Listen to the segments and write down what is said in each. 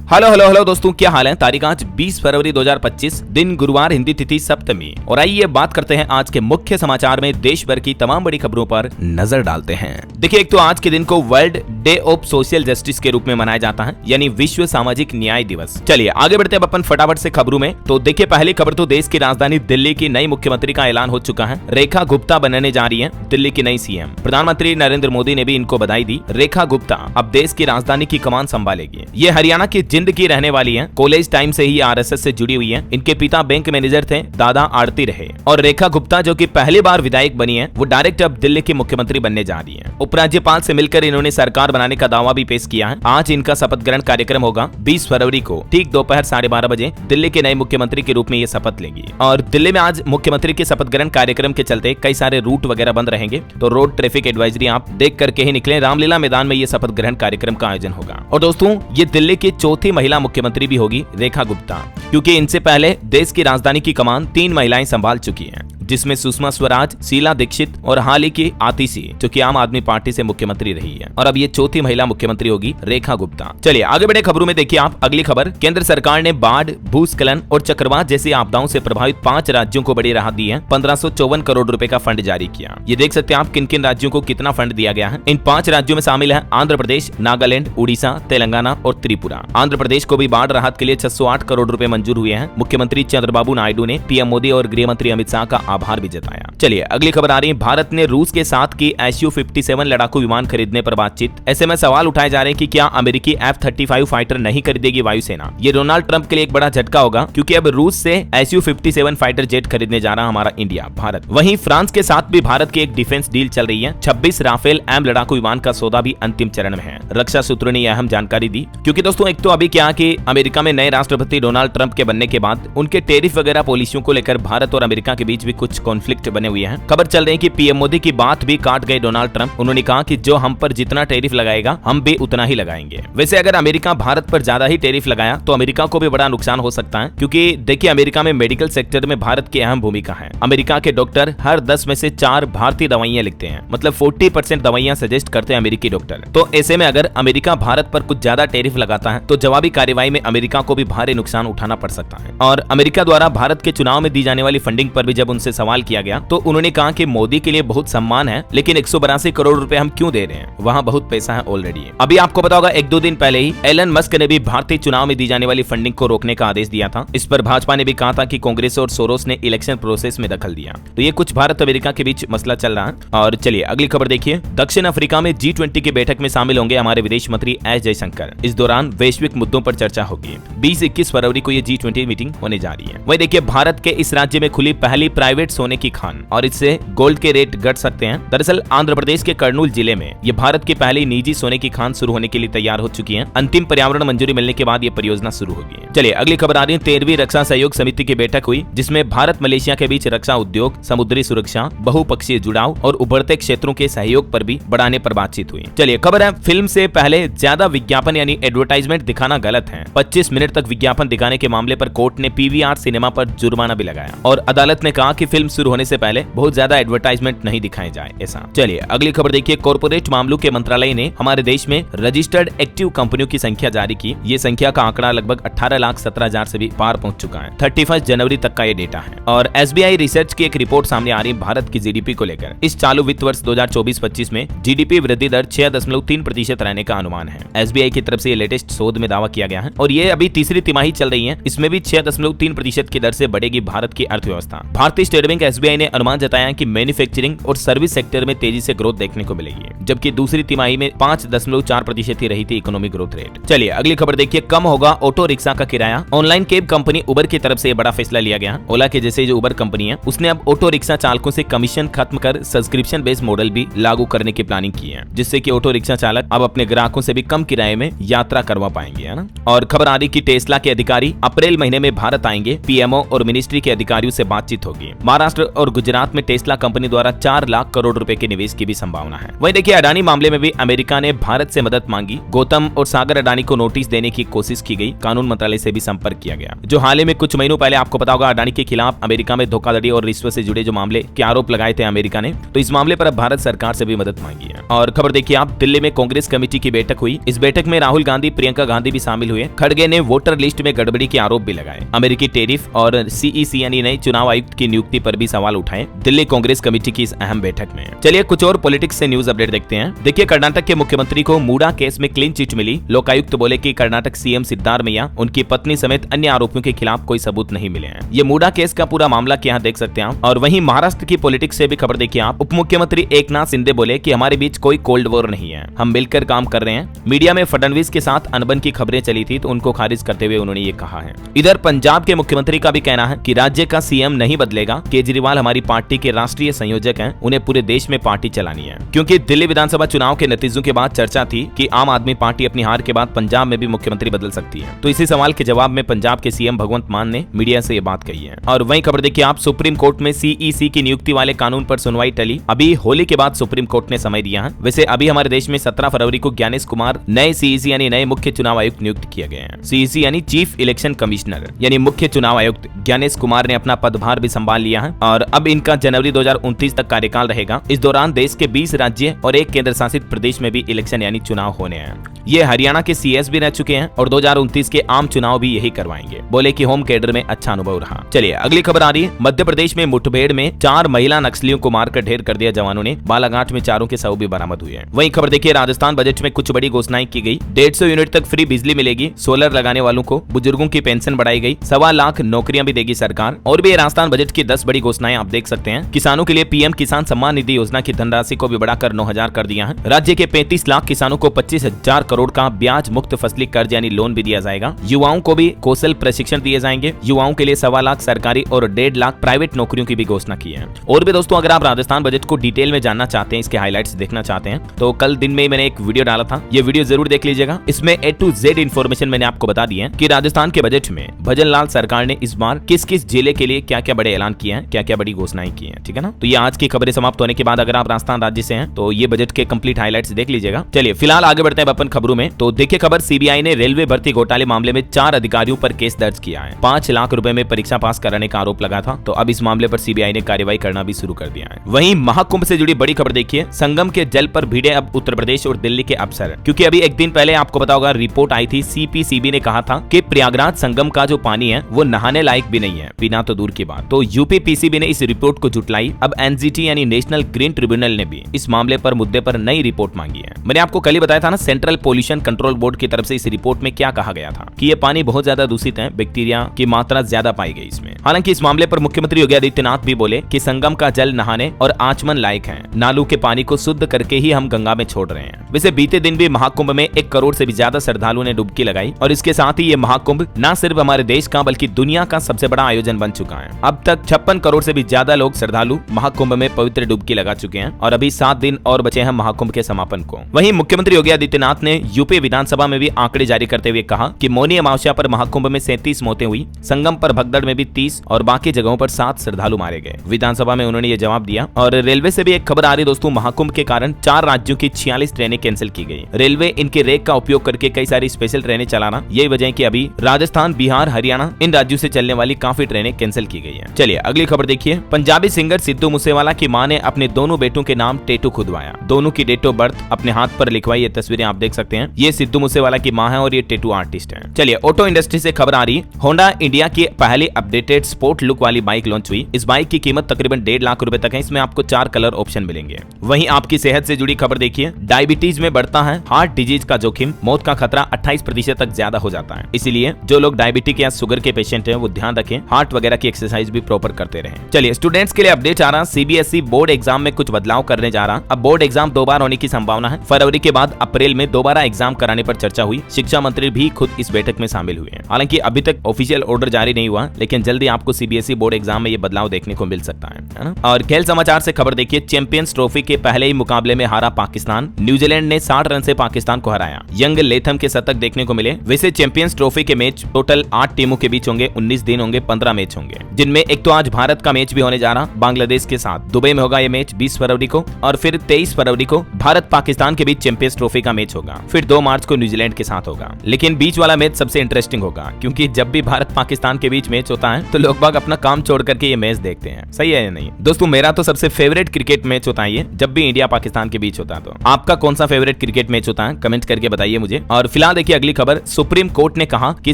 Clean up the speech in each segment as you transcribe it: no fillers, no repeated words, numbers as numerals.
Hello hello hello दोस्तों, क्या हाल है। तारीख आज 20 फरवरी 2025, दिन गुरुवार, हिंदी तिथि सप्तमी। और आइए बात करते हैं आज के मुख्य समाचार में देश भर की तमाम बड़ी खबरों पर नजर डालते हैं। देखिए, एक तो आज के दिन को world day of social justice के रूप में मनाया जाता है, यानी विश्व सामाजिक न्याय दिवस। चलिए आगे बढ़ते हैं अपन फटाफट से खबरों में। तो देखिए, पहली खबर तो देश की राजधानी दिल्ली की नई मुख्यमंत्री का ऐलान हो चुका है। रेखा गुप्ता बनने जा रही है दिल्ली की नई सीएम। प्रधानमंत्री नरेंद्र मोदी ने भी इनको बधाई दी। रेखा गुप्ता अब देश की राजधानी की कमान संभालेगी। ये हरियाणा की जिंद की रहने वाली हैं। कॉलेज टाइम से ही आरएसएस से जुड़ी हुई हैं। इनके पिता बैंक मैनेजर थे, दादा आड़ती रहे। और रेखा गुप्ता जो कि पहली बार विधायक बनी है, वो डायरेक्ट अब दिल्ली की मुख्यमंत्री बनने जा रही हैं। उपराज्यपाल से मिलकर इन्होंने सरकार बनाने का दावा भी पेश किया है। आज इनका शपथ ग्रहण कार्यक्रम होगा 20 फरवरी को, ठीक दोपहर 12:30 बजे दिल्ली के नए मुख्यमंत्री के रूप में ये शपथ लेंगी। और दिल्ली में आज मुख्यमंत्री के शपथ ग्रहण कार्यक्रम के चलते कई सारे रूट वगैरह बंद रहेंगे, तो रोड ट्रैफिक एडवाइजरी आप देख करके ही निकले। रामलीला मैदान में ये शपथ ग्रहण कार्यक्रम का आयोजन होगा। और दोस्तों, ये दिल्ली की चौथी महिला मुख्यमंत्री भी होगी, रेखा गुप्ता, क्योंकि इनसे पहले देश की राजधानी की कमान 3 महिलाएं संभाल चुकी हैं, जिसमें सुषमा स्वराज, शीला दीक्षित और हाल ही की आतिशी, जो कि आम आदमी पार्टी से मुख्यमंत्री रही है। और अब ये चौथी महिला मुख्यमंत्री होगी, रेखा गुप्ता। चलिए आगे बढ़े खबरों में। देखिए आप अगली खबर, केंद्र सरकार ने बाढ़, भूस्खलन और चक्रवात जैसी आपदाओं से प्रभावित 5 राज्यों को बड़ी राहत दी है। 1554 करोड़ रुपए का फंड जारी किया। ये देख सकते हैं आप किन किन राज्यों को कितना फंड दिया गया है। इन 5 राज्यों में शामिल है आंध्र प्रदेश, नागालैंड, उड़ीसा, तेलंगाना और त्रिपुरा। आंध्र प्रदेश को भी बाढ़ राहत के लिए 608 करोड़ रुपए मंजूर हुए हैं। मुख्यमंत्री चंद्रबाबू नायडू ने पीएम मोदी और गृह मंत्री अमित शाह का आभार भी जताया। चलिए अगली खबर आ रही है, भारत ने रूस के साथ की Su-57 लड़ाकू विमान खरीदने पर बातचीत। ऐसे में सवाल उठाए जा रहे हैं कि क्या अमेरिकी F-35 फाइटर नहीं खरीदेगी वायुसेना। ये डोनाल्ड ट्रंप के लिए एक बड़ा झटका होगा, क्योंकि अब रूस से Su-57 फाइटर जेट खरीदने जा रहा हमारा इंडिया, भारत। वहीं फ्रांस के साथ भी भारत की एक डिफेंस डील चल रही है। 26 राफेल एम लड़ाकू विमान का सौदा भी अंतिम चरण में है। रक्षा सूत्रों ने यह अहम जानकारी दी, क्योंकि दोस्तों एक तो अभी क्या कि अमेरिका में नए राष्ट्रपति डोनाल्ड ट्रंप के बनने के बाद उनके टैरिफ वगैरह पॉलिसियों को लेकर भारत और अमेरिका के बीच भी कुछ कॉन्फ्लिक्ट बने हुए हैं। खबर चल रही है कि पीएम मोदी की बात भी काट गए डोनाल्ड ट्रंप। उन्होंने कहा कि जो हम पर जितना टैरिफ लगाएगा हम भी उतना ही लगाएंगे। वैसे अगर अमेरिका भारत पर ज्यादा ही टैरिफ लगाया तो अमेरिका को भी बड़ा नुकसान हो सकता है, क्योंकि देखिए अमेरिका में मेडिकल सेक्टर में भारत की अहम भूमिका है। अमेरिका के डॉक्टर हर 10 में से 4 भारतीय दवाइयां लिखते हैं, मतलब 40% दवाइयां सजेस्ट करते हैं अमेरिकी डॉक्टर। तो ऐसे में अगर अमेरिका भारत पर कुछ ज्यादा टैरिफ लगाता है तो जवाबी कार्रवाई में अमेरिका को भी भारी नुकसान उठाना पड़ सकता है। और अमेरिका द्वारा भारत के चुनाव में दी जाने वाली फंडिंग पर भी जब उनसे सवाल किया गया तो उन्होंने कहा कि मोदी के लिए बहुत सम्मान है, लेकिन 182 करोड़ रुपए हम क्यों दे रहे हैं, वहाँ बहुत पैसा है ऑलरेडी। अभी आपको पता होगा 1-2 दिन पहले ही एलन मस्क ने भी भारतीय चुनाव में दी जाने वाली फंडिंग को रोकने का आदेश दिया था। इस पर भाजपा ने भी कहा था कि कांग्रेस और सोरोस ने इलेक्शन प्रोसेस में दखल दिया। तो ये कुछ भारत अमेरिका के बीच मसला चल रहा है। और चलिए अगली खबर देखिए, दक्षिण अफ्रीका में G20 की बैठक में शामिल होंगे हमारे विदेश मंत्री एस जयशंकर। इस दौरान वैश्विक मुद्दों पर चर्चा होगी। 20-21 फरवरी को ये G20 मीटिंग होने जा रही है। वही देखिए, भारत के इस राज्य में खुली पहली प्राइवेट सोने की खान, और इससे गोल्ड के रेट घट सकते हैं। दरअसल आंध्र प्रदेश के कर्नूल जिले में ये भारत की पहली निजी सोने की खान शुरू होने के लिए तैयार हो चुकी है। अंतिम पर्यावरण मंजूरी मिलने के बाद ये परियोजना शुरू होगी। चलिए अगली खबर आ रही है, 13वीं रक्षा सहयोग समिति की बैठक हुई, जिसमें भारत मलेशिया के बीच रक्षा उद्योग, समुद्री सुरक्षा, बहुपक्षीय जुड़ाव और उभरते क्षेत्रों के सहयोग पर भी बढ़ाने पर बातचीत हुई। चलिए खबर है, फिल्म से पहले ज्यादा विज्ञापन यानी एडवर्टाइजमेंट दिखाना गलत है। 25 मिनट तक विज्ञापन दिखाने के मामले पर कोर्ट ने PVR सिनेमा पर जुर्माना भी लगाया, और अदालत ने कहा कि फिल्म शुरू होने से पहले बहुत ज्यादा एडवर्टाइजमेंट नहीं दिखाए जाए ऐसा। चलिए अगली खबर देखिए, कॉर्पोरेट मामलों के मंत्रालय ने हमारे देश में रजिस्टर्ड एक्टिव कंपनियों की संख्या जारी की। ये संख्या का आंकड़ा लगभग 18,17,000 से भी पार पहुंच चुका है। 31 जनवरी तक का ये डेटा है। और SBI रिसर्च की एक रिपोर्ट सामने आ रही है भारत की GDP को लेकर। इस चालू वित्त वर्ष 2024-25 में GDP वृद्धि दर 6.3% रहने का अनुमान है। SBI की तरफ से ये लेटेस्ट शोध में दावा किया गया है, और ये अभी तीसरी तिमाही चल रही है। इसमें भी 6.3% की दर से बढ़ेगी भारत की अर्थव्यवस्था। भारतीय स्टेट बैंक SBI ने अनुमान जताया कि मैन्युफैक्चरिंग और सर्विस सेक्टर में तेजी से ग्रोथ देखने को मिलेगी, जबकि दूसरी तिमाही में 5.4% ही रही थी इकोनॉमिक ग्रोथ रेट। चलिए अगली खबर देखिए, कम होगा ऑटो रिक्शा का किराया। ऑनलाइन कैब कंपनी उबर की तरफ से बड़ा फैसला लिया गया। ओला के जैसे जो उबर कंपनी है, उसने अब ऑटो रिक्शा चालकों से कमीशन खत्म कर सब्सक्रिप्शन बेस्ड मॉडल भी लागू करने की प्लानिंग की है, जिससे कि ऑटो रिक्शा चालक अब अपने ग्राहकों से भी कम किराए में यात्रा करवा पाएंगे, है ना। और खबर आ रही कि टेस्ला के अधिकारी अप्रैल महीने में भारत आएंगे। पीएमओ और मिनिस्ट्री के अधिकारियों से बातचीत होगी। महाराष्ट्र और गुजरात गुजरात में टेस्ला कंपनी द्वारा 4 लाख करोड़ रुपए के निवेश की भी संभावना है। वहीं देखिए अडानी मामले में भी अमेरिका ने भारत से मदद मांगी। गौतम और सागर अडानी को नोटिस देने की कोशिश की गई। कानून मंत्रालय से भी संपर्क किया गया। जो हाल ही में कुछ महीनों पहले आपको पता होगा अडानी के खिलाफ अमेरिका में धोखाधड़ी और रिश्वत से जुड़े जो मामले के आरोप लगाए थे अमेरिका ने, तो इस मामले पर अब भारत सरकार से भी मदद मांगी है। और खबर देखिए आप, दिल्ली में कांग्रेस कमेटी की बैठक हुई। इस बैठक में राहुल गांधी, प्रियंका गांधी भी शामिल हुए। खड़गे ने वोटर लिस्ट में गड़बड़ी के आरोप भी लगाए। अमेरिकी टैरिफ और सीईसी यानी नए चुनाव आयुक्त की नियुक्ति पर भी सवाल उठाए दिल्ली कांग्रेस कमेटी की इस अहम बैठक में। चलिए कुछ और पॉलिटिक्स से न्यूज अपडेट देखते हैं। देखिए कर्नाटक के मुख्यमंत्री को मूडा केस में क्लीन चिट मिली। लोकायुक्त बोले कि कर्नाटक सीएम सिद्धारमैया, उनकी पत्नी समेत अन्य आरोपियों के खिलाफ कोई सबूत नहीं मिले हैं। ये मूडा केस का पूरा मामला क्या देख सकते हैं आप। और वहीं महाराष्ट्र की पॉलिटिक्स से भी खबर देखिए आप। उप मुख्यमंत्री एकनाथ शिंदे बोले कि हमारे बीच कोई कोल्ड वॉर नहीं है, हम मिलकर काम कर रहे हैं। मीडिया में फडणवीस के साथ अनबन की खबरें चली थी तो उनको खारिज करते हुए उन्होंने ये कहा है। इधर पंजाब के मुख्यमंत्री का भी कहना है कि राज्य का सीएम नहीं बदलेगा। केजरीवाल हमारी पार्टी के राष्ट्रीय संयोजक हैं, उन्हें पूरे देश में पार्टी चलानी है। क्योंकि दिल्ली विधानसभा चुनाव के नतीजों के बाद चर्चा थी कि आम आदमी पार्टी अपनी हार के बाद पंजाब में भी मुख्यमंत्री बदल सकती है। तो इसी सवाल के जवाब में पंजाब के सीएम भगवंत मान ने मीडिया से ये बात कही है। और वहीं खबर देखिए आप, सुप्रीम कोर्ट में सीईसी की नियुक्ति वाले कानून पर सुनवाई टली। अभी होली के बाद सुप्रीम कोर्ट ने समय दिया है। वैसे अभी हमारे देश में 17 फरवरी को ज्ञानेश कुमार नए सीईसी यानी नए मुख्य चुनाव आयुक्त नियुक्त किए गए हैं। सीईसी यानी चीफ इलेक्शन कमिश्नर यानी मुख्य चुनाव आयुक्त ज्ञानेश कुमार ने अपना पदभार भी संभाल लिया है और अब इनका जनवरी 2029 तक कार्यकाल रहेगा। इस दौरान देश के 20 राज्य और एक केंद्र शासित प्रदेश में भी इलेक्शन यानी चुनाव होने हैं। ये हरियाणा के सीएस भी रह चुके हैं और 2029 के आम चुनाव भी यही करवाएंगे। बोले कि होम कैडर में अच्छा अनुभव रहा। चलिए अगली खबर आ रही है। मध्य प्रदेश में मुठभेड़ में 4 महिला नक्सलियों को मारकर ढेर कर दिया जवानों ने। बालाघाट में चारों के शव भी बरामद हुए हैं। वहीं खबर देखिए, राजस्थान बजट में कुछ बड़ी घोषणाएं की गई। 150 यूनिट तक फ्री बिजली मिलेगी। सोलर लगाने वालों को, बुजुर्गों की पेंशन बढ़ाई गई। 1.25 लाख नौकरियां भी देगी सरकार। और भी राजस्थान बजट की 10 बड़ी घोषणाएं आप देख सकते हैं। किसानों के लिए पीएम किसान सम्मान निधि योजना की धनराशि को भी बढ़ाकर 9,000 कर दिया है। राज्य के 35 लाख किसानों को 25,000 करोड़ का ब्याज मुक्त फसली कर्ज यानी लोन भी दिया जाएगा। युवाओं को भी कौशल प्रशिक्षण दिए जाएंगे। युवाओं के लिए 1.25 लाख सरकारी और 1.5 लाख प्राइवेट नौकरियों की भी घोषणा की है। और भी दोस्तों, अगर आप राजस्थान बजट को डिटेल में जानना चाहते हैं, इसके हाइलाइट्स देखना चाहते हैं, तो कल दिन में मैंने एक वीडियो डाला था, ये वीडियो जरूर देख लीजिएगा। इसमें A to Z इन्फॉर्मेशन मैंने आपको बता दी है कि राजस्थान के बजट में भजन लाल सरकार ने इस बार किस किस जिले के लिए क्या क्या बड़े ऐलान किए हैं, क्या क्या बड़ी घोषणाएं की हैं। ठीक है ना। तो ये आज की खबरें समाप्त होने के बाद अगर आप राजस्थान राज्य से हैं तो ये बजट के कंप्लीट हाइलाइट्स देख लीजिएगा। चलिए फिलहाल आगे बढ़ते हैं अपन खबरों में। तो देखिए खबर, सीबीआई ने रेलवे भर्ती घोटाले मामले में 4 अधिकारियों पर केस दर्ज किया है। 5 लाख रुपए में परीक्षा पास कराने का आरोप लगा था। तो अब इस मामले पर सीबीआई ने कार्रवाई करना भी शुरू कर दिया है। वहीं महाकुंभ से जुड़ी बड़ी खबर देखिए, संगम के जल पर भिड़े अब उत्तर प्रदेश और दिल्ली के अफसर। क्योंकि अभी एक दिन पहले आपको पता होगा रिपोर्ट आई थी, सीपीसीबी ने कहा था कि प्रयागराज संगम का जो पानी है वो नहाने लायक भी नहीं है, पीना तो दूर की बात। तो यूपीपीसीबी ने इस रिपोर्ट को जुटलाई। अब एनजीटी यानी नेशनल ग्रीन ट्रिब्यूनल ने भी इस मामले पर मुद्दे पर नई रिपोर्ट मांगी है। मैंने आपको कल ही बताया था ना, सेंट्रल पोल्यूशन कंट्रोल बोर्ड की तरफ से इस रिपोर्ट में क्या कहा गया था कि ये पानी बहुत ज्यादा दूषित है, बैक्टीरिया की मात्रा ज्यादा पाई गई इसमें। हालांकि इस मामले पर मुख्यमंत्री योगी आदित्यनाथ भी बोले कि संगम का जल नहाने और आचमन लायक है। नालों के पानी को शुद्ध करके ही हम गंगा में छोड़ रहे हैं। वैसे बीते दिन भी महाकुंभ में 1 करोड़ से भी ज्यादा श्रद्धालुओं ने डुबकी लगाई और इसके साथ ही ये महाकुंभ न सिर्फ हमारे देश का बल्कि दुनिया का सबसे बड़ा आयोजन बन चुका है। अब तक 56 करोड़ से भी ज्यादा लोग श्रद्धालु महाकुंभ में पवित्र डुबकी लगा चुके हैं और अभी 7 दिन और बचे हैं महाकुंभ के समापन को। वहीं मुख्यमंत्री योगी आदित्यनाथ ने यूपी विधानसभा में भी आंकड़े जारी करते हुए कहा कि मौनी अमावस्या पर महाकुंभ में 37 मौतें हुई, संगम पर भगदड़ में भी 30 और बाकी जगहों पर 7 श्रद्धालु मारे गए। विधानसभा में उन्होंने ये जवाब दिया। और रेलवे से भी एक खबर आ रही दोस्तों, महाकुंभ के कारण 4 राज्यों की 46 ट्रेनें कैंसिल की गई। रेलवे इनके रेक का उपयोग करके कई सारी स्पेशल ट्रेनें चलाना, यही वजह है कि अभी राजस्थान, बिहार, हरियाणा इन राज्यों से चलने वाली काफी ट्रेनें कैंसिल की गई हैं। चलिए अगली खबर देखिए, पंजाबी सिंगर सिद्धू मूसेवाला की मां ने अपने दोनों बेटों के नाम टैटू खुदवाया। दोनों की डेट ऑफ बर्थ अपने हाथ पर लिखवाई। ये तस्वीरें आप देख सकते हैं। ये सिद्धू मूसेवाला की मां है और ये टैटू आर्टिस्ट है। चलिए ऑटो इंडस्ट्री से खबर आ रही है, होंडा इंडिया की पहली अपडेटेड स्पोर्ट लुक वाली बाइक लॉन्च हुई। इस बाइक की कीमत तकरीबन 1.5 लाख रुपए तक है। इसमें आपको 4 कलर ऑप्शन मिलेंगे। वहीं आपकी सेहत से जुड़ी खबर देखिए, डायबिटीज में बढ़ता है हार्ट डिजीज का जोखिम, मौत का खतरा 28% तक ज्यादा हो जाता है। इसीलिए जो लोग डायबिटिक या शुगर के पेशेंट हैं वो ध्यान रखें, हार्ट वगैरह की एक्सरसाइज भी प्रॉपर करते रहें। चलिए स्टूडेंट्स के लिए अपडेट आ रहा, सीबीएसई बोर्ड एग्जाम में कुछ बदलाव करने जा रहा। अब बोर्ड एग्जाम 2 बार होने की संभावना है। फरवरी के बाद अप्रैल में दोबारा एग्जाम कराने पर चर्चा हुई। शिक्षा मंत्री भी खुद इस बैठक में शामिल हुए हैं। हालांकि अभी तक ऑफिशियल ऑर्डर जारी नहीं हुआ, लेकिन जल्दी आपको सीबीएसई बोर्ड एग्जाम में ये बदलाव देखने को मिल सकता है ना। और खेल समाचार से खबर देखिए, चैंपियंस ट्रॉफी के पहले ही मुकाबले में हारा पाकिस्तान। न्यूजीलैंड ने 60 रन से पाकिस्तान को हराया। यंग लेथम के शतक देखने को मिले। वैसे चैंपियंस ट्रॉफी के मैच टोटल 8 टीमों के बीच होंगे, 19 दिन होंगे, 15 मैच होंगे, जिनमें एक तो आज भारत का मैच भी होने पुजारा बांग्लादेश के साथ। दुबई में होगा ये मैच 20 फरवरी को, और फिर 23 फरवरी को भारत पाकिस्तान के बीच चैंपियंस ट्रॉफी का मैच होगा। फिर 2 मार्च को न्यूजीलैंड के साथ होगा। लेकिन बीच वाला मैच सबसे इंटरेस्टिंग होगा, क्योंकि जब भी भारत पाकिस्तान के बीच मैच होता है तो लोग बाग अपना काम छोड़ करके ये मैच देखते हैं। सही है या नहीं दोस्तों? मेरा तो सबसे फेवरेट क्रिकेट मैच होता है ये, जब भी इंडिया पाकिस्तान के बीच होता है। तो आपका कौन सा फेवरेट क्रिकेट मैच होता है, कमेंट करके बताइए मुझे। और फिलहाल देखिए अगली खबर, सुप्रीम कोर्ट ने कहा कि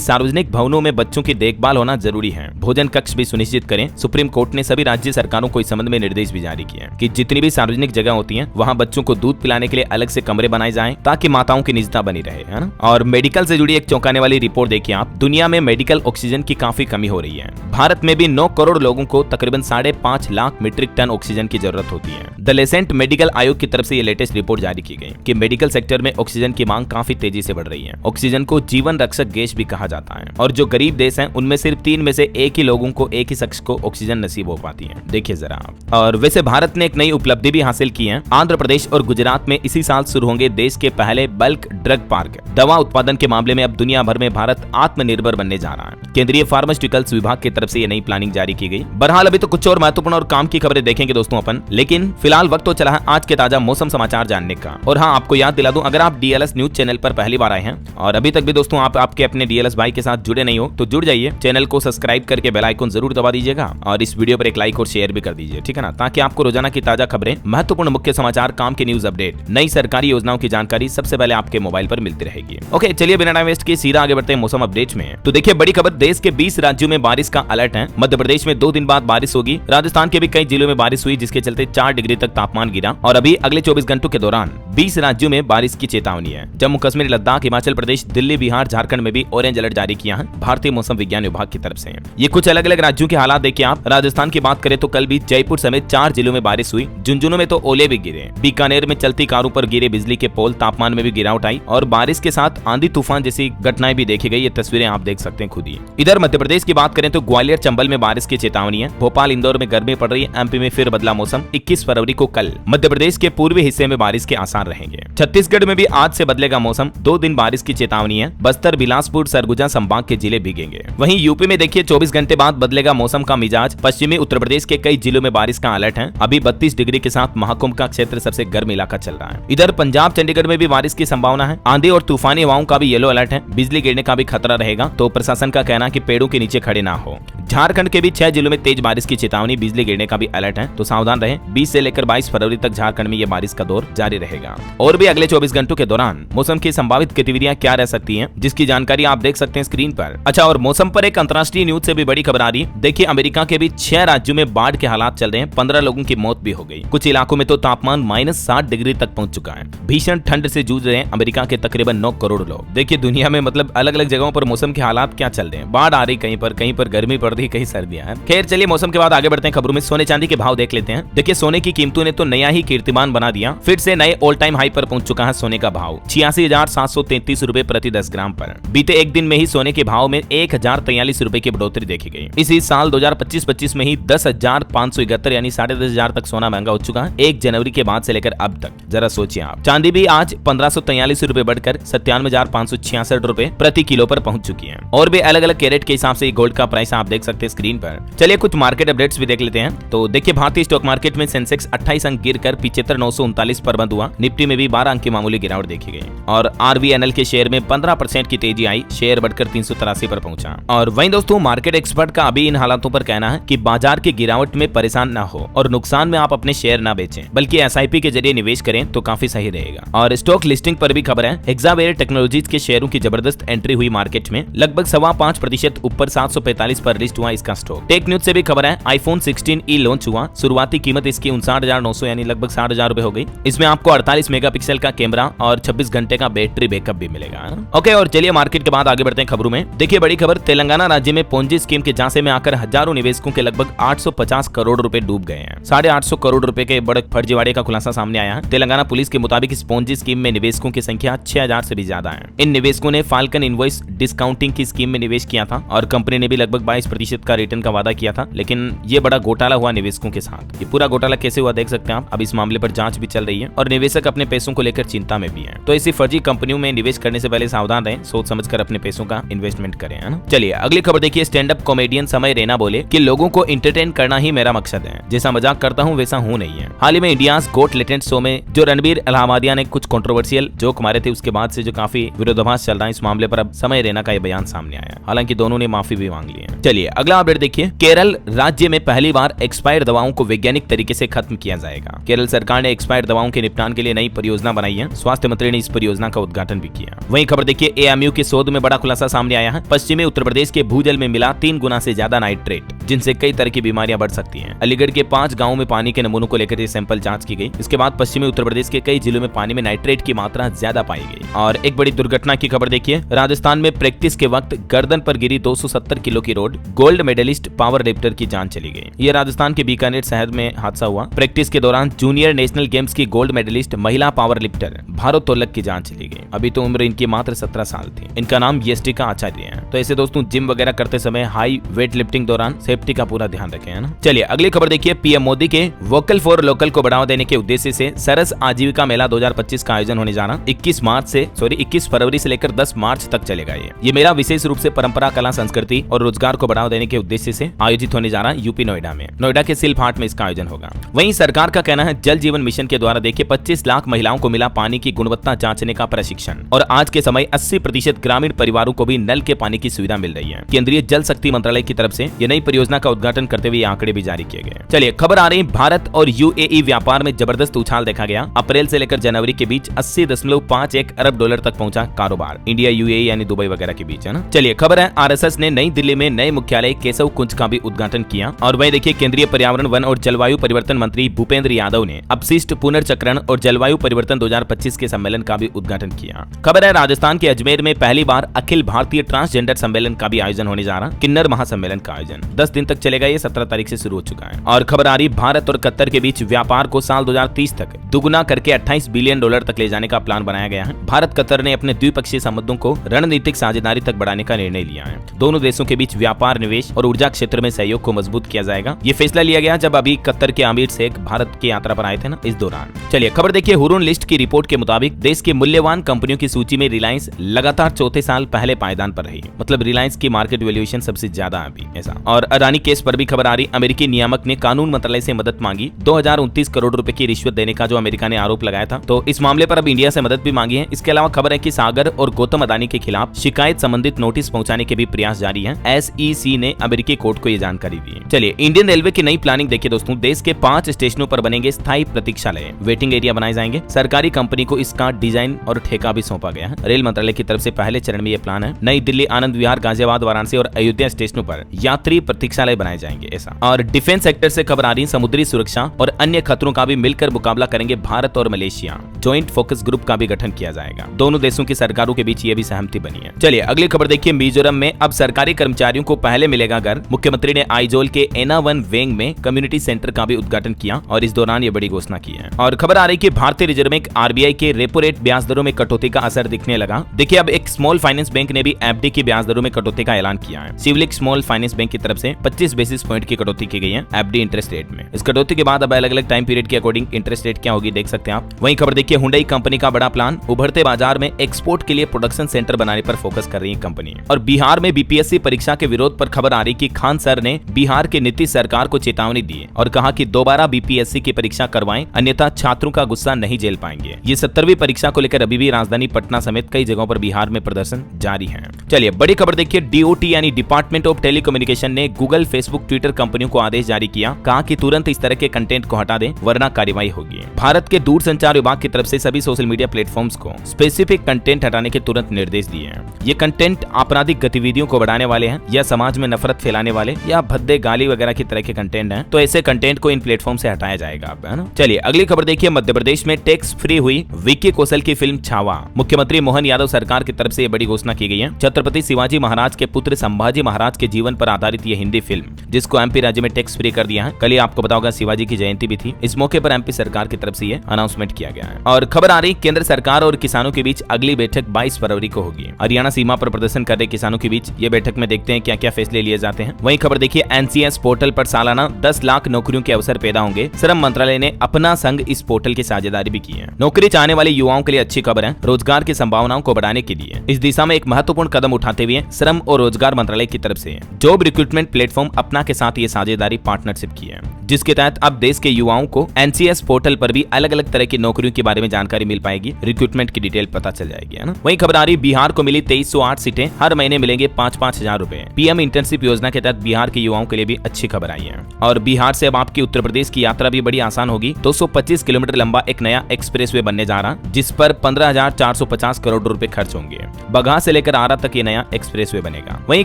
सार्वजनिक भवनों में बच्चों की देखभाल होना जरूरी है, भोजन कक्ष भी सुनिश्चित करें। सुप्रीम कोर्ट ने सभी राज्य सरकारों को इस संबंध में निर्देश भी जारी किए हैं कि जितनी भी सार्वजनिक जगह होती हैं वहां बच्चों को दूध पिलाने के लिए अलग से कमरे बनाए जाएं, ताकि माताओं की निजता बनी रहे, है ना। और मेडिकल से जुड़ी एक चौंकाने वाली रिपोर्ट देखिए आप, दुनिया में मेडिकल ऑक्सीजन की काफी कमी हो रही है। भारत में भी 9 करोड़ लोगों को तकरीबन 5.5 लाख मीट्रिक टन ऑक्सीजन की जरूरत होती है। द लेसेंट मेडिकल आयोग की तरफ से ये लेटेस्ट रिपोर्ट जारी की गई कि मेडिकल सेक्टर में ऑक्सीजन की मांग काफी तेजी से बढ़ रही है। ऑक्सीजन को जीवन रक्षक गैस भी कहा जाता है, और जो गरीब देश हैं उनमें सिर्फ 3 में से 1 ही लोगों को, एक ही शख्स को ऑक्सीजन नसीब हो पाती है। देखिए जरा आप। और वैसे भारत ने एक नई उपलब्धि भी हासिल की है। आंध्र प्रदेश और गुजरात में इसी साल शुरू होंगे देश के पहले बल्क ड्रग पार्क। दवा उत्पादन के मामले में अब दुनिया भर में भारत आत्मनिर्भर बनने जा रहा है। केंद्रीय फार्मास्यूटिकल्स विभाग की तरफ से ये नई प्लानिंग जारी की गई। बहरहाल अभी तो कुछ और महत्वपूर्ण और काम की खबरें देखेंगे दोस्तों अपन, लेकिन फिलहाल वक्त तो चला है आज के ताजा मौसम समाचार जानने का। और हाँ, आपको याद दिला दूं, अगर आप डीएलएस न्यूज चैनल पर पहली बार आए हैं और अभी तक भी दोस्तों आप आपके अपने डीएलएस भाई के साथ जुड़े नहीं हो, तो जुड़ जाइए। चैनल को सब्सक्राइब करके बेल आइकन जरूर दबा दीजिएगा, और इस वीडियो पर एक लाइक और शेयर भी कर दीजिए, ठीक है ना, ताकि आपको रोजाना की ताजा खबरें, महत्वपूर्ण मुख्य समाचार, काम के न्यूज अपडेट, नई सरकारी योजनाओं की जानकारी सबसे पहले आपके मोबाइल पर मिलती रहेगी। ओके, चलिए बिना टाइम वेस्ट किए सीधा आगे बढ़ते हैं मौसम अपडेट में। तो देखिए बड़ी खबर, देश के 20 राज्यों में बारिश का अलर्ट है। मध्य प्रदेश में 2 दिन बाद बारिश होगी। राजस्थान के भी कई जिलों में बारिश हुई, जिसके चलते 4 डिग्री तक तापमान गिरा। और अभी अगले 24 घंटों के दौरान 20 राज्यों में बारिश की चेतावनी है। जम्मू कश्मीर, लद्दाख, हिमाचल प्रदेश, दिल्ली, बिहार, झारखंड में भी ऑरेंज अलर्ट जारी किया है भारतीय मौसम विज्ञान विभाग की तरफ से। ये कुछ अलग अलग राज्यों के हालात देखिए आप। राजस्थान की बात करें तो कल भी जयपुर समेत 4 जिलों में बारिश हुई। झुंझुनू में तो ओले भी गिरे। बीकानेर में चलती कारों पर गिरे बिजली के पोल, तापमान में भी गिरावट आई, और बारिश के साथ आंधी तूफान जैसी घटनाएं भी देखी गई। ये तस्वीरें आप देख सकते हैं खुद ही। इधर मध्य प्रदेश की बात करें तो ग्वालियर, चंबल में बारिश की चेतावनी है। भोपाल, इंदौर में गर्मी पड़ रही है। एमपी में फिर बदला मौसम। 21 फरवरी को कल मध्य प्रदेश के पूर्वी हिस्से में बारिश के आसार रहेंगे। छत्तीसगढ़ में भी आज से बदलेगा मौसम। 2 दिन बारिश की चेतावनी है। बस्तर, बिलासपुर, सरगुजा संभाग के जिले भीगेंगे। वहीं यूपी में देखिए 24 घंटे बाद बदलेगा मौसम का मिजाज। पश्चिमी उत्तर प्रदेश के कई जिलों में बारिश का अलर्ट है। अभी 32 डिग्री के साथ महाकुंभ का क्षेत्र सबसे गर्म इलाका चल रहा है। इधर पंजाब, चंडीगढ़ में भी बारिश की संभावना है। आंधी और तूफानी हवाओं का भी येलो अलर्ट है। बिजली गिरने का भी खतरा रहेगा, तो प्रशासन का कहना है कि पेड़ों के नीचे खड़े ना हो। झारखंड के भी 6 जिलों में तेज बारिश की चेतावनी, बिजली गिरने का भी अलर्ट है, तो सावधान रहें। 20 से लेकर 22 फरवरी तक झारखंड में ये बारिश का दौर जारी रहेगा। और भी अगले 24 घंटों के दौरान मौसम की संभावित गतिविधियां क्या रह सकती हैं, जिसकी जानकारी आप देख सकते हैं स्क्रीन पर। अच्छा, और मौसम पर एक अंतर्राष्ट्रीय न्यूज से भी बड़ी खबर आ रही है। देखिए अमेरिका के भी 6 राज्यों में बाढ़ के हालात चल रहे हैं। 15 लोगों की मौत भी हो गई। कुछ इलाकों में तो तापमान -60 डिग्री तक पहुंच चुका है। भीषण ठंड से जूझ रहे हैं अमेरिका के तकरीबन 9 करोड़ लोग। देखिए दुनिया में मतलब अलग अलग जगहों पर मौसम के हालात क्या चल रहे हैं। बाढ़ आ रही, कहीं पर गर्मी पड़ रही, कहीं सर्दियां हैं। खैर चलिए मौसम के बाद आगे बढ़ते हैं खबरों में। सोने चांदी के भाव देख लेते हैं। देखिए सोने की कीमतों ने तो नया ही कीर्तिमान बना दिया। फिर से नए ऑल टाइम हाई पर पहुंच चुका है सोने का भाव 86,733 रुपए प्रति 10 ग्राम पर। बीते एक दिन में ही सोने के भाव में 1,043 रुपए की बढ़ोतरी देखी गई। इसी साल 2025-25 में ही 10,571 यानी 10,500 तक सोना महंगा हो चुका है 1 जनवरी के बाद से लेकर अब तक। जरा सोचिए आप। चांदी भी आज 1543 रुपए बढ़कर 97,566 रुपए प्रति किलो पर पहुंच चुकी है। और भी अलग अलग कैरेट के हिसाब से गोल्ड का प्राइस आप देख सकते हैं स्क्रीन पर। चलिए कुछ मार्केट अपडेट्स भी देख लेते हैं। तो देखिए भारतीय स्टॉक मार्केट में सेंसेक्स 28 अंक गिरकर 75,939 पर बंद हुआ। निफ्टी में भी 12 अंक की मामूली गिरावट देखी गई। और आरवीएनएल के शेयर में 15% की तेजी आई। शेयर बढ़कर 383 पर पहुंचा। और वहीं दोस्तों मार्केट एक्सपर्ट का अभी इन हालातों पर कहना है कि बाजार की गिरावट में परेशान ना हो और नुकसान में आप अपने शेयर ना बेचें, बल्कि एसआईपी के जरिए निवेश करें तो काफी सही रहेगा। और स्टॉक लिस्टिंग पर भी खबर है। हेक्सावेयर टेक्नोलॉजीज के शेयरों की जबरदस्त एंट्री हुई मार्केट में। लगभग 5.25% ऊपर 745 पर लिस्ट हुआ इसका स्टॉक। टेक न्यूज से भी खबर है आईफोन 16e लॉन्च हुआ। शुरुआती कीमत इसकी 59,900 यानी लगभग 60,000 रुपए हो गई। इसमें आपको 48 मेगापिक्सल का कैमरा और 26 घंटे का बैटरी बैकअप भी मिलेगा। ओके, और चलिए मार्केट के बाद आगे बढ़ते हैं खबरों में। देखिए बड़ी खबर, तेलंगाना राज्य में पोंजी स्कीम के झांसे में आकर हजारों निवेशकों के लगभग 850 करोड़ रुपए डूब गए हैं। 850 करोड़ रुपए के बड़े फर्जीवाड़े का खुलासा सामने आया है। तेलंगाना पुलिस के मुताबिक इस पोंजी स्कीम में निवेशकों की संख्या 6000 से भी ज्यादा है। इन निवेशकों ने फाल्कन इनवॉइस डिस्काउंटिंग की स्कीम में निवेश किया था और कंपनी ने भी लगभग 22% 5% का रिटर्न का वादा किया था, लेकिन ये बड़ा घोटाला हुआ निवेशकों के साथ। ये पूरा घोटाला कैसे हुआ देख सकते हैं आप। अब इस मामले पर जांच भी चल रही है और निवेशक अपने पैसों को लेकर चिंता में भी हैं। तो ऐसी फर्जी कंपनियों में निवेश करने से पहले सावधान रहें, सोच समझकर अपने पैसों का इन्वेस्टमेंट करें, है ना। चलिए अगली खबर देखिए। स्टैंड अप कॉमेडियन समय रैना बोले कि लोगों को एंटरटेन करना ही मेरा मकसद है, जैसा मजाक करता हूँ वैसा हूँ नहीं है। हाल ही में इंडियाज गोट लेटेंट शो में जो रणबीर इलाहाबादिया ने कुछ कंट्रोवर्शियल जोक मारे थे, उसके बाद से जो काफी विरोधाभास चल रहा है इस मामले पर अब समय रैना का ये बयान सामने आया। हालांकि दोनों ने माफी भी मांग ली है। चलिए अगला अपडेट देखिए। केरल राज्य में पहली बार एक्सपायर दवाओं को वैज्ञानिक तरीके से खत्म किया जाएगा। केरल सरकार ने एक्सपायर दवाओं के निपटान के लिए नई परियोजना बनाई है। स्वास्थ्य मंत्री ने इस परियोजना का उद्घाटन भी किया। वहीं खबर देखिए, एएमयू के शोध में बड़ा खुलासा सामने आया है। पश्चिमी उत्तर प्रदेश के भूजल में मिला 3 गुना से ज्यादा नाइट्रेट, जिनसे कई तरह की बीमारियां बढ़ सकती हैं। अलीगढ़ के 5 गांवों में पानी के नमूनों को लेकर ये सैंपल जांच की गई। इसके बाद पश्चिमी उत्तर प्रदेश के कई जिलों में पानी में नाइट्रेट की मात्रा ज्यादा पाई गई। और एक बड़ी दुर्घटना की खबर देखिए। राजस्थान में प्रैक्टिस के वक्त गर्दन पर गिरी 270 किलो की rod gold medallist powerlifter की जान चली गई। ये राजस्थान के बीकानेर शहर में हादसा हुआ। प्रैक्टिस के दौरान जूनियर नेशनल गेम्स की गोल्ड मेडलिस्ट महिला पावर लिफ्टर भारोत्तोलक की जान चली गई। अभी तो उम्र इनकी मात्र 17 साल थी। इनका नाम यष्टिका आचार्य है। तो ऐसे दोस्तों जिम वगैरह करते समय हाई वेट लिफ्टिंग दौरान सेफ्टी का पूरा ध्यान रखें, है ना। चलिए अगली खबर देखिए। पीएम मोदी के वोकल फॉर लोकल को बढ़ावा देने के उद्देश्य से सरस आजीविका मेला 2025 का आयोजन होने जा रहा। 21 फरवरी से लेकर 10 मार्च तक चलेगा। ये मेला विशेष रूप से परंपरा, कला, संस्कृति और रोजगार को बढ़ावा देने के उद्देश्य से आयोजित होने जा रहा है यूपी नोएडा में। नोएडा के सिल्फ हाट में इसका आयोजन होगा। वहीं सरकार का कहना है जल जीवन मिशन के द्वारा देखिए 25 लाख महिलाओं को मिला पानी की गुणवत्ता जांचने का प्रशिक्षण और आज के समय 80% ग्रामीण परिवारों को भी नल के पानी की सुविधा मिल रही है। केंद्रीय जल शक्ति मंत्रालय की तरफ से ये नई परियोजना का उद्घाटन करते हुए आंकड़े भी जारी किए गए। चलिए खबर आ रही भारत और यूएई व्यापार में जबरदस्त उछाल देखा गया। अप्रैल से लेकर जनवरी के बीच 80.51 अरब डॉलर तक पहुंचा कारोबार इंडिया यूएई यानी दुबई वगैरह के बीच, है ना। चलिए खबर है आरएसएस ने नई दिल्ली में नए मुख्यालय केशव कुंज का भी उद्घाटन किया। और वही देखिए केंद्रीय पर्यावरण, वन और जलवायु परिवर्तन मंत्री भूपेंद्र यादव ने अपशिष्ट पुनर्चक्रण और जलवायु परिवर्तन 2025 के सम्मेलन का भी उद्घाटन किया। खबर है राजस्थान के अजमेर में पहली बार अखिल भारतीय ट्रांसजेंडर सम्मेलन का भी आयोजन होने जा रहा। किन्नर महासम्मेलन का आयोजन 10 दिन तक चलेगा। ये 17 तारीख से शुरू हो चुका है। और खबर आ रही भारत और कतर के बीच व्यापार को साल 2030 तक दुगुना करके 28 बिलियन डॉलर तक ले जाने का प्लान बनाया गया है। भारत कतर ने अपने द्विपक्षीय संबंधों को रणनीतिक साझेदारी तक बढ़ाने का निर्णय लिया है। दोनों देशों के बीच व्यापार, निवेश और ऊर्जा क्षेत्र में सहयोग को मजबूत किया जाएगा। ये फैसला लिया गया जब अभी कतर के आमिर शेख भारत की यात्रा पर आए थे ना, इस दौरान। चलिए खबर देखिए। हुरून लिस्ट की रिपोर्ट के मुताबिक देश के मूल्यवान कंपनियों की सूची में रिलायंस लगातार चौथे साल पहले पायदान पर रही। मतलब रिलायंस की मार्केट वैल्यूएशन सबसे ज्यादा अभी ऐसा। और अडानी केस पर भी खबर आ रही। अमेरिकी नियामक ने कानून मंत्रालय से मदद मांगी। 2029 करोड़ रुपए की रिश्वत देने का जो अमेरिका ने आरोप लगाया था, तो इस मामले पर अब इंडिया से मदद भी मांगी है। इसके अलावा खबर है कि सागर और गौतम अडानी के खिलाफ शिकायत संबंधित नोटिस पहुंचाने के भी प्रयास जारी है। एसईसी ने अमेरिकी कोर्ट को ये जानकारी दी है। चलिए इंडियन रेलवे की नई प्लानिंग देखिए दोस्तों। देश के 5 स्टेशनों पर बनेंगे स्थायी प्रतीक्षालय, वेटिंग एरिया बनाए जाएंगे। सरकारी कंपनी को इसका डिजाइन और ठेका भी सौंपा गया है। रेल मंत्रालय की तरफ से पहले चरण में यह प्लान है। नई दिल्ली, आनंद विहार, गाजियाबाद, वाराणसी और अयोध्या स्टेशनों पर यात्री प्रतीक्षालय बनाए जाएंगे ऐसा। और डिफेंस सेक्टर से खबर आ रही। समुद्री सुरक्षा और अन्य खतरों का भी मिलकर मुकाबला करेंगे भारत और मलेशिया। ज्वाइंट फोकस ग्रुप का भी गठन किया जाएगा। दोनों देशों की सरकारों के बीच ये भी सहमति बनी है। चलिए अगली खबर देखिए। मिजोरम में अब सरकारी कर्मचारियों को पहले मिलेगा घर। मुख्यमंत्री ने आइजोल के एनावन वेंग में कम्युनिटी सेंटर का भी उद्घाटन किया और इस दौरान ये बड़ी घोषणा की है। और खबर आ रही कि भारतीय रिजर्व बैंक आरबीआई के रेपो रेट ब्याज दरों में कटौती का असर दिखने लगा। देखिए अब एक स्मॉल फाइनेंस बैंक ने भी एफडी की ब्याज दरों में कटौती का ऐलान किया है। सिविलिक स्मॉल फाइनेंस बैंक की तरफ से 25 बेसिस पॉइंट की कटौती की गई है एफडी इंटरेस्ट रेट में। इस कटौती के बाद अब अलग अलग टाइम पीरियड के अकॉर्डिंग इंटरेस्ट रेट क्या होगी देख सकते हैं आप। वहीं खबर देखिए हुंडई कंपनी का बड़ा प्लान। उभरते बाजार में एक्सपोर्ट के लिए प्रोडक्शन सेंटर बनाने पर फोकस कर रही है कंपनी। और बिहार में बीपीएससी परीक्षा के विरोध पर खबर आ रही कि खान सर ने बिहार के नीतीश सरकार को चेतावनी दी और कहा कि दोबारा बीपीएससी की परीक्षा करवाएं, अन्यथा छात्रों का गुस्सा नहीं झेल पाएंगे। ये 70वीं परीक्षा को लेकर अभी भी राजधानी पटना समेत कई जगहों पर बिहार में प्रदर्शन जारी है। चलिए बड़ी खबर देखिए। डीओटी यानी डिपार्टमेंट ऑफ टेलीकम्युनिकेशन ने गूगल, फेसबुक, ट्विटर कंपनियों को आदेश जारी किया। कहा कि तुरंत इस तरह के कंटेंट को हटा दें वरना कार्रवाई होगी। भारत के दूरसंचार विभाग की तरफ से सभी सोशल मीडिया प्लेटफॉर्म्स को स्पेसिफिक कंटेंट हटाने के तुरंत निर्देश दिए हैं। ये कंटेंट आपराधिक गतिविधियों को बढ़ाने वाले हैं या समाज में नफरत फैलाने वाले या भद्दे, गाली वगैरह की तरह के कंटेंट हैं, तो ऐसे कंटेंट को इन प्लेटफॉर्म से हटाया जाएगा, है ना। चलिए अगली खबर देखिए। मध्य प्रदेश में टैक्स फ्री हुई विक्की कौशल की फिल्म छावा। मुख्यमंत्री मोहन यादव सरकार की तरफ से ये बड़ी घोषणा की गई है। छत्रपति शिवाजी महाराज के पुत्र संभाजी महाराज के जीवन पर आधारित ये हिंदी फिल्म, जिसको एमपी राज्य में टैक्स फ्री कर दिया है। कल ही आपको पता होगा शिवाजी की जयंती भी थी। इस मौके पर एमपी सरकार की तरफ से ये अनाउंसमेंट किया गया है। और खबर आ रही केंद्र सरकार और किसानों के बीच अगली बैठक 22 फरवरी को होगी। हरियाणा सीमा पर प्रदर्शन कर रहे किसानों के बीच ये बैठक में देखते हैं क्या क्या फैसले लिए लिए जाते हैं। वहीं खबर देखिए एनसीएस पोर्टल पर सालाना 10 लाख नौकरियों के अवसर पैदा होंगे। श्रम मंत्रालय ने अपना संग इस पोर्टल की साझेदारी भी की है। नौकरी चाहने वाले युवाओं के लिए अच्छी खबर है। रोजगार की संभावनाओं को बढ़ाने के लिए इस दिशा में एक महत्वपूर्ण कदम उठाते हुए श्रम और रोजगार मंत्रालय की तरफ से जॉब रिक्रूटमेंट प्लेटफॉर्म अपना के साथ ये साझेदारी पार्टनरशिप की है, जिसके तहत अब देश के युवाओं को एनसीएस पोर्टल पर भी अलग अलग तरह की नौकरियों के बारे में जानकारी मिल पाएगी। रिक्रूटमेंट की डिटेल पता चल जाएगी, है ना। वहीं खबर आ रही बिहार को मिली 2308 सीटें, हर महीने मिलेंगे 5-5 हजार रुपए। पीएम इंटर्नशिप योजना के तहत बिहार के युवाओं के लिए भी अच्छी खबर आई है। और बिहार से अब आपकी उत्तर प्रदेश की यात्रा भी बड़ी आसान होगी। 225 किलोमीटर लंबा एक नया एक्सप्रेसवे बनने जा रहा, जिस पर 15,450 करोड़ रुपए खर्च होंगे। बगहा से लेकर आरा तक ये नया एक्सप्रेसवे बनेगा। वहीं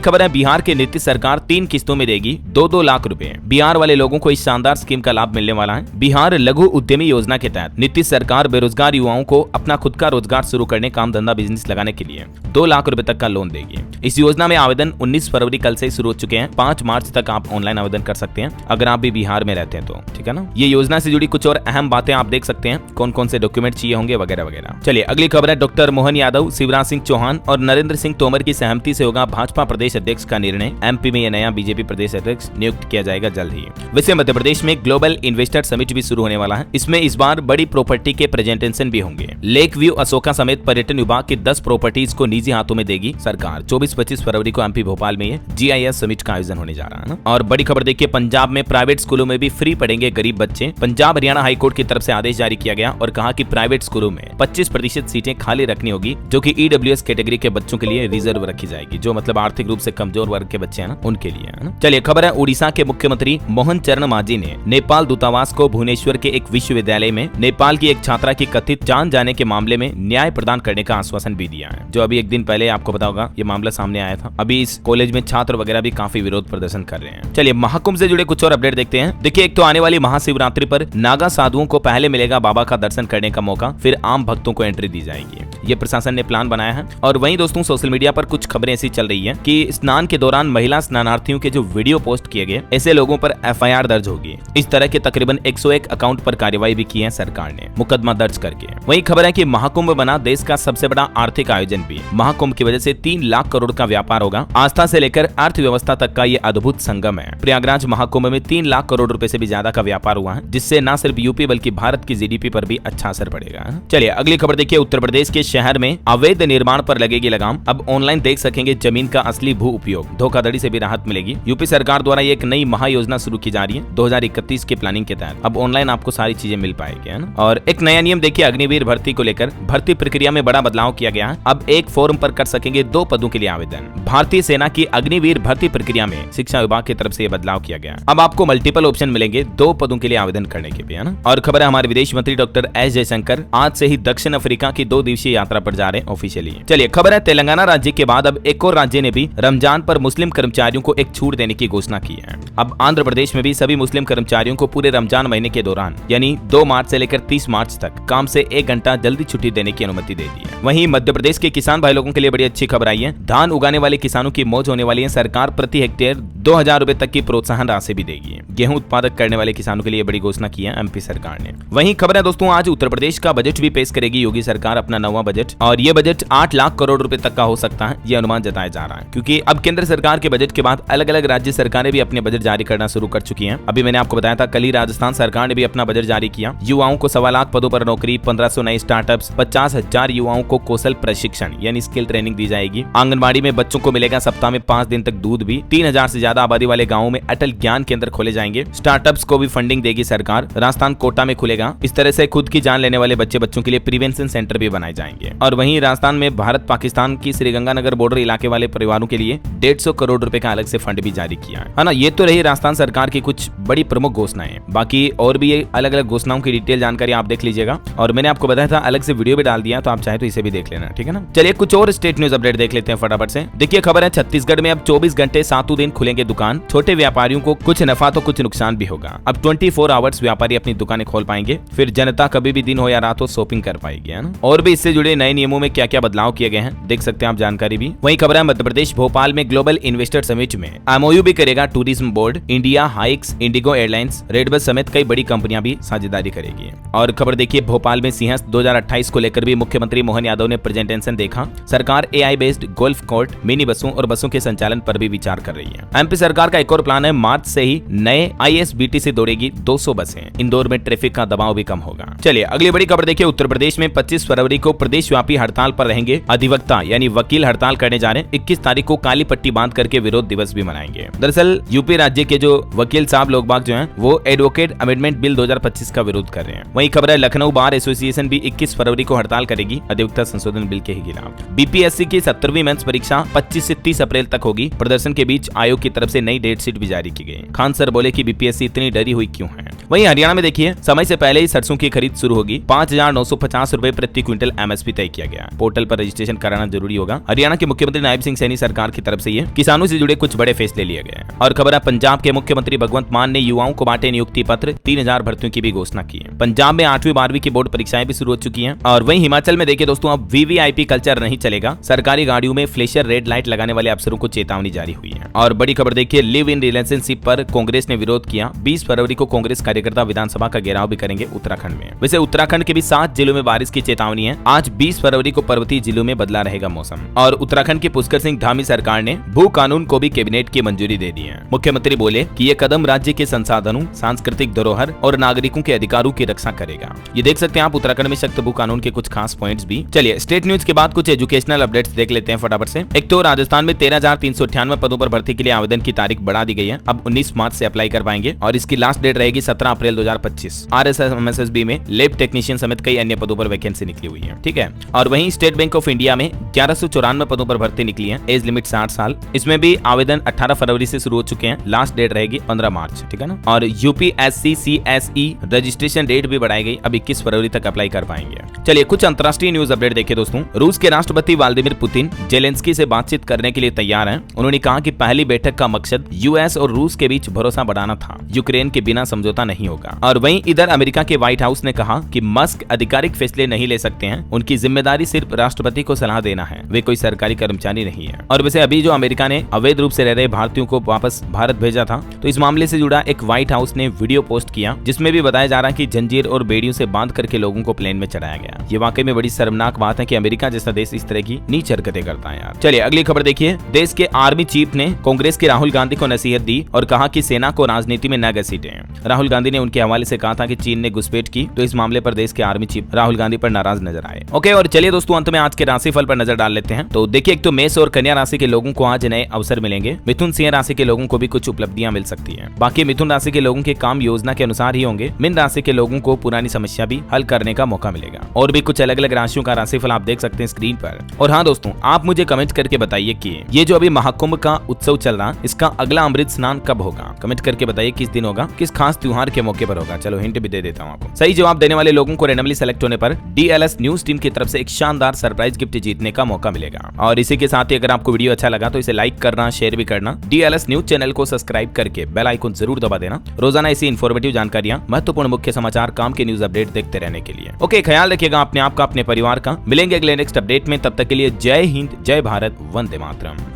खबर है बिहार के नीतीश सरकार 3 किस्तों में देगी 2-2 लाख रुपए। बिहार वाले लोगों को इस शानदार स्कीम का लाभ मिलने वाला है। बिहार लघु उद्यमी योजना के तहत नीतीश सरकार बेरोजगार युवाओं को अपना खुद का रोजगार शुरू करने, काम धंधा बिजनेस लगाने के लिए 2 लाख रुपए तक का लोन देगी। इस योजना में आवेदन 19 फरवरी कल से शुरू हो चुके हैं। 5 मार्च तक आप ऑनलाइन आवेदन कर सकते हैं अगर आप भी बिहार में रहते हैं तो, ठीक है ना। ये योजना से जुड़ी कुछ और अहम बातें आप देख सकते हैं, कौन कौन से डॉक्यूमेंट चाहिए होंगे वगैरह वगैरह। चलिए अगली खबर है डॉक्टर मोहन यादव, शिवराज सिंह चौहान और नरेंद्र सिंह तोमर की सहमति से होगा भाजपा प्रदेश अध्यक्ष का निर्णय। एमपी में यह नया बीजेपी प्रदेश अध्यक्ष नियुक्त किया जाएगा जल्द ही। वैसे मध्य प्रदेश में ग्लोबल इन्वेस्टर समिट भी शुरू होने वाला है। इसमें इस बार बड़ी प्रॉपर्टी के प्रेजेंटेशन भी होंगे। लेक व्यू अशोका समेत पर्यटन विभाग की 10 प्रॉपर्टीज को निजी हाथों में देगी सरकार। 24-25 फरवरी को एमपी भोपाल में ये जीआईएस समिट का आयोजन होने जा रहा है ना। और बड़ी खबर देखिए पंजाब में प्राइवेट स्कूलों में भी फ्री पढ़ेंगे गरीब बच्चे। पंजाब हरियाणा हाईकोर्ट की तरफ से आदेश जारी किया गया और कहा कि प्राइवेट स्कूलों में 25% सीटें खाली रखनी होगी, जो कि ईडब्ल्यूएस कैटेगरी के बच्चों के लिए रिजर्व रखी जाएगी, जो मतलब आर्थिक रूप से कमजोर वर्ग के बच्चे हैं ना, उनके लिए, है ना। चलिए खबर है उड़ीसा के मुख्यमंत्री मोहन चरण मांझी ने नेपाल दूतावास को भुवनेश्वर के एक विश्वविद्यालय में नेपाल की एक छात्रा की कथित जान जाने के मामले में न्याय प्रदान करने का आश्वासन भी दिया है। जो अभी एक दिन पहले आपको पता होगा ये मामला सामने आया था। अभी इस कॉलेज में छात्र वगैरह भी काफी विरोध प्रदर्शन कर रहे हैं। चलिए महाकुंभ से जुड़े कुछ और अपडेट देखते हैं। देखिए एक तो आने वाली महाशिवरात्रि पर नागा साधुओं को पहले मिलेगा बाबा का दर्शन करने का मौका, फिर आम भक्तों को एंट्री दी जाएगी। ये प्रशासन ने प्लान बनाया है। और वहीं दोस्तों सोशल मीडिया पर कुछ खबरें ऐसी चल रही है कि स्नान के दौरान महिला स्नानार्थियों के जो वीडियो पोस्ट किए गए, ऐसे लोगों पर एफआईआर दर्ज होगी। इस तरह के तकरीबन 101 अकाउंट पर कार्रवाई भी की है सरकार ने, मुकदमा दर्ज करके। वहीं खबर है कि महाकुंभ बना देश का सबसे बड़ा आर्थिक आयोजन भी। महाकुंभ की वजह से 3 लाख करोड़ का व्यापार होगा। आस्था से लेकर अर्थव्यवस्था तक का ये अद्भुत संगम है। प्रयागराज महाकुंभ में 3 लाख करोड़ रुपए से भी ज्यादा का व्यापार हुआ है, जिससे न सिर्फ यूपी बल्कि भारत की जीडीपी पर भी अच्छा असर पड़ेगा। चलिए अगली खबर देखिए उत्तर प्रदेश के शहर में अवैध निर्माण पर लगेगी लगाम। अब ऑनलाइन देख सकेंगे जमीन का असली भू उपयोग। धोखाधड़ी से भी राहत मिलेगी। यूपी सरकार द्वारा एक नई महायोजना शुरू की जा रही है 2031 के प्लानिंग के तहत। अब ऑनलाइन आपको सारी चीजें मिल पाएगी, है ना। और एक नया नियम देखिए अग्निवीर भर्ती को लेकर। भर्ती प्रक्रिया में बड़ा बदलाव किया गया है। अब एक फॉर्म पर कर सकेंगे 2 पदों के लिए आवेदन। भारतीय सेना की अग्निवीर भर्ती प्रक्रिया में शिक्षा विभाग की तरफ से ये बदलाव किया गया। अब आपको मल्टीपल ऑप्शन मिलेंगे 2 पदों के लिए आवेदन करने के भी, है ना। और खबर है हमारे विदेश मंत्री डॉक्टर एस जयशंकर आज से ही दक्षिण अफ्रीका की 2 दिवसीय यात्रा पर जा रहे हैं ऑफिशियली। चलिए खबर है तेलंगाना राज्य के बाद अब एक और राज्य ने भी रमजान पर मुस्लिम कर्मचारियों को एक छूट देने की घोषणा की है। अब आंध्र प्रदेश में भी सभी मुस्लिम कर्मचारियों को पूरे रमजान महीने के दौरान यानी 2 मार्च से लेकर 30 मार्च तक काम से 1 घंटा जल्दी छुट्टी देने की अनुमति दे दी है। वहीं मध्य प्रदेश के किसान भाई लोगों के लिए बड़ी अच्छी खबर आई है। धान उगाने वाले किसानों की मौज होने वाली है। सरकार प्रति हेक्टेयर 2000 रुपए तक की प्रोत्साहन राशि भी देगी। गेहूं उत्पादक करने वाले किसानों के लिए बड़ी घोषणा की है एमपी सरकार ने। वहीं खबर है दोस्तों आज उत्तर प्रदेश का बजट भी पेश करेगी योगी सरकार अपना नवा बजट, और ये बजट 8 लाख करोड़ रुपए तक का हो सकता है, ये अनुमान जताया जा रहा है। क्योंकि अब केंद्र सरकार के बजट के बाद अलग अलग राज्य सरकारें भी अपने बजट जारी करना शुरू कर चुकी हैं। अभी मैंने आपको बताया था कल ही राजस्थान सरकार ने भी अपना बजट जारी किया। युवाओं को 1.25 लाख पदों पर नौकरी, 1500 नए स्टार्टअप्स, 50,000 युवाओं को कौशल प्रशिक्षण यानी स्किल ट्रेनिंग दी जाएगी। आंगनबाड़ी में बच्चों को मिलेगा सप्ताह में 5 दिन तक दूध भी। 3000 से ज्यादा आबादी वाले गाँवों में अटल ज्ञान केंद्र खोले जाएंगे। स्टार्टअप्स को भी फंडिंग देगी सरकार। राजस्थान कोटा में खुलेगा। इस तरह से खुद की जान लेने वाले बच्चों के लिए प्रिवेंशन सेंटर भी बनाए जाएंगे। और वहीं राजस्थान में भारत पाकिस्तान की श्रीगंगानगर बॉर्डर इलाके वाले परिवारों के लिए 150 करोड़ रुपए का अलग से फंड भी जारी किया है ना। ये तो रही राजस्थान सरकार की कुछ बड़ी प्रमुख घोषणाएं। बाकी और भी अलग अलग घोषणाओं की डिटेल जानकारी आप देख लीजिएगा। और मैंने आपको बताया था अलग से वीडियो भी डाल दिया, तो आप चाहे तो इसे भी देख लेना, ठीक है ना। चलिए कुछ और स्टेट न्यूज अपडेट देख लेते हैं फटाफट से। देखिए खबर है छत्तीसगढ़ में अब 24 घंटे 7 दिन खुलेंगे दुकान। छोटे व्यापारियों को कुछ नफा तो कुछ नुकसान भी होगा। अब 24 आवर्स व्यापारी अपनी दुकानें खोल पाएंगे। फिर जनता कभी भी दिन हो या रात हो शॉपिंग कर पाएगी, है ना। और भी इससे जुड़े नए नियमों में क्या क्या बदलाव किए गए हैं देख सकते हैं आप जानकारी भी। वहीं खबर है मध्य प्रदेश भोपाल में ग्लोबल इन्वेस्टर समिट में एमओयू भी करेगा tourism board. India hikes, Indigo Indigo airlines, red bus समेत कई बड़ी कंपनियां भी साझेदारी करेगी। और खबर देखिए, भोपाल में सिंहस्थ 2028 को लेकर भी मुख्यमंत्री मोहन यादव ने प्रेजेंटेशन देखा। सरकार AI based golf court, mini बसों और बसों के संचालन पर भी विचार कर रही है। MP सरकार का एक और प्लान है, मार्च से ही नए ISBT से दौड़ेगी 200 बसें। इंदौर में ट्रैफिक का दबाव भी कम होगा। चलिए अगली बड़ी खबर देखिए, उत्तर प्रदेश में 25 फरवरी को प्रदेश व्यापी हड़ताल पर रहेंगे अधिवक्ता, यानी वकील हड़ताल करने जा रहे हैं। 21 तारीख को काली पट्टी बांध करके विरोध दिवस भी मनाएंगे। दरअसल यूपी राज्य के जो वकील साहब लोग बाग जो हैं वो एडवोकेट अमेंडमेंट बिल 2025 का विरोध कर रहे हैं। वहीं खबर है, लखनऊ बार एसोसिएशन भी 21 फरवरी को हड़ताल करेगी अधिवक्ता संशोधन बिल के खिलाफ। BPSC की 70वीं मेंस परीक्षा 25 से 30 अप्रैल तक होगी। प्रदर्शन के बीच आयोग की तरफ से नई डेट शीट भी जारी की गई। खान सर बोले कि BPSC इतनी डरी हुई क्यों है। वहीं हरियाणा में देखिए, समय से पहले ही सरसों की खरीद शुरू होगी। 5,950 रुपए प्रति क्विंटल MSP तय किया गया। पोर्टल पर रजिस्ट्रेशन कराना जरूरी होगा। हरियाणा के मुख्यमंत्री नायब सिंह सैनी सरकार की तरफ से ये किसानों से जुड़े कुछ बड़े फैसले लिए गए हैं। और खबर है, पंजाब के मुख्यमंत्री भगवंत मान ने युवाओं को बांटे नियुक्ति पत्र, 3000 भर्तियों की भी घोषणा की है। पंजाब में 8वीं 12वीं की बोर्ड परीक्षाएं भी शुरू हो चुकी हैं। और वहीं हिमाचल में देखिए दोस्तों, अब VVIP कल्चर नहीं चलेगा। सरकारी गाड़ियों में फ्लैशर रेड लाइट लगाने वाले अफसरों को चेतावनी जारी हुई है। और बड़ी खबर देखिए, लिव इन रिलेशनशिप पर कांग्रेस ने विरोध किया। 20 फरवरी को कांग्रेस कार्यकर्ता विधानसभा का घेराव भी करेंगे उत्तराखंड में। वैसे उत्तराखंड के भी 7 जिलों में बारिश की चेतावनी है। आज 20 फरवरी को पर्वतीय जिलों में बदला रहेगा मौसम। और उत्तराखंड की पुष्कर सिंह धामी सरकार ने भू कानून को भी कैबिनेट की मंजूरी दे दी है। मुख्यमंत्री बोले कि ये कदम राज्य के संसाधनों, सांस्कृतिक धरोहर और नागरिकों के अधिकारों की रक्षा करेगा। ये देख सकते हैं आप उत्तराखंड में सख्त भू कानून के कुछ खास पॉइंट्स भी। चलिए स्टेट न्यूज के बाद कुछ एजुकेशनल अपडेट्स देख लेते हैं फटाफट से। एक तो राजस्थान में 13,398 पदों पर भर्ती के लिए आवेदन की तारीख बढ़ा दी गई है। अब 19 मार्च से अप्लाई कर पाएंगे और इसकी लास्ट डेट रहेगी 17 अप्रैल 2025। RSMSB में लैब टेक्नीशियन समेत कई अन्य पदों पर वैकेंसी निकली हुई है। ठीक है। और वहीं स्टेट बैंक ऑफ इंडिया में 1194 पदों पर भर्ती निकली है। एज लिमिट 60 साल। इसमें भी आवेदन 18 फरवरी से शुरू हो चुके हैं। लास्ट डेट रहेगी 15 मार्च। ठीक है ना। और UPSC CSE रजिस्ट्रेशन डेट भी बढ़ाई गई। अब 21 फरवरी तक अप्लाई कर पाएंगे। चलिए कुछ अंतर्राष्ट्रीय न्यूज अपडेट देखिए दोस्तों। रूस के राष्ट्रपति व्लादिमीर पुतिन जेलेंस्की से बातचीत करने के लिए तैयार हैं। उन्होंने कहा कि पहली बैठक का मकसद US और रूस के बीच भरोसा बढ़ाना था। यूक्रेन के बिना समझौता नहीं होगा। और वहीं इधर अमेरिका के व्हाइट हाउस ने कहा कि मस्क आधिकारिक फैसले नहीं ले सकते हैं। उनकी जिम्मेदारी सिर्फ राष्ट्रपति को सलाह देना है। वे कोई सरकारी कर्मचारी नहीं है। और वैसे अभी जो अमेरिका ने अवैध रूप से रह रहे भारतीयों को वापस भारत भेजा था, तो इस मामले से जुड़ा एक व्हाइट हाउस ने वीडियो पोस्ट किया, जिसमें भी बताया जा रहा है कि जंजीर और बेड़ियों से बांध करके लोगों को प्लेन में चढ़ाया गया। ये वाकई में बड़ी शर्मनाक बात है कि अमेरिका जैसा देश इस तरह की नीच हरकतें करता है यार। चलिए अगली खबर देखिए। देश के आर्मी चीफ ने कांग्रेस के राहुल गांधी को नसीहत दी और कहा कि सेना को राजनीति में न घसीटें। राहुल गांधी ने उनके हवाले से कहा था कि चीन ने घुसपैठ की, तो इस मामले पर देश के आर्मी चीफ राहुल गांधी पर नाराज नजर आए। ओके, और चलिए दोस्तों अंत में आज के राशिफल पर नजर डाल लेते हैं। तो देखिए, एक तो मेष और कन्या राशि के लोगों को आज नए अवसर मिलेंगे। मिथुन सिंह राशि के लोगों को भी कुछ उपलब्धियां मिल सकती है। बाकी मिथुन राशि के लोगों के काम योजना के अनुसार ही होंगे। मीन राशि के लोगों को पुरानी समस्या भी हल करने का मौका मिलेगा। और भी कुछ अलग अलग राशियों का राशिफल आप देख सकते हैं स्क्रीन पर। और हाँ दोस्तों, आप मुझे कमेंट करके बताइए कि ये जो अभी महाकुंभ का उत्सव चल रहा है, इसका अगला अमृत स्नान कब होगा। कमेंट करके बताइए किस दिन होगा, किस खास त्योहार के मौके पर होगा। चलो हिंट भी दे देता हूँ आपको। सही जवाब देने वाले लोगों को रैंडमली सेलेक्ट होने पर DLS न्यूज टीम की तरफ से एक शानदार सरप्राइज गिफ्ट जीतने का मौका मिलेगा। और इसी के साथ ही अगर आपको वीडियो अच्छा लगा तो इसे लाइक करना, शेयर भी करना। DLS न्यूज चैनल को सब्सक्राइब करके बेल आइकन जरूर दबा देना। रोजाना ऐसी इन्फॉर्मेटिव जानकारियां, महत्वपूर्ण मुख्य समाचार, काम के न्यूज अपडेट देखते रहने के लिए। ओके, ख्याल रखिएगा अपने आप का, अपने परिवार का। मिलेंगे अगले नेक्स्ट अपडेट में। तब तक के लिए जय हिंद, जय भारत, वंदे मातरम।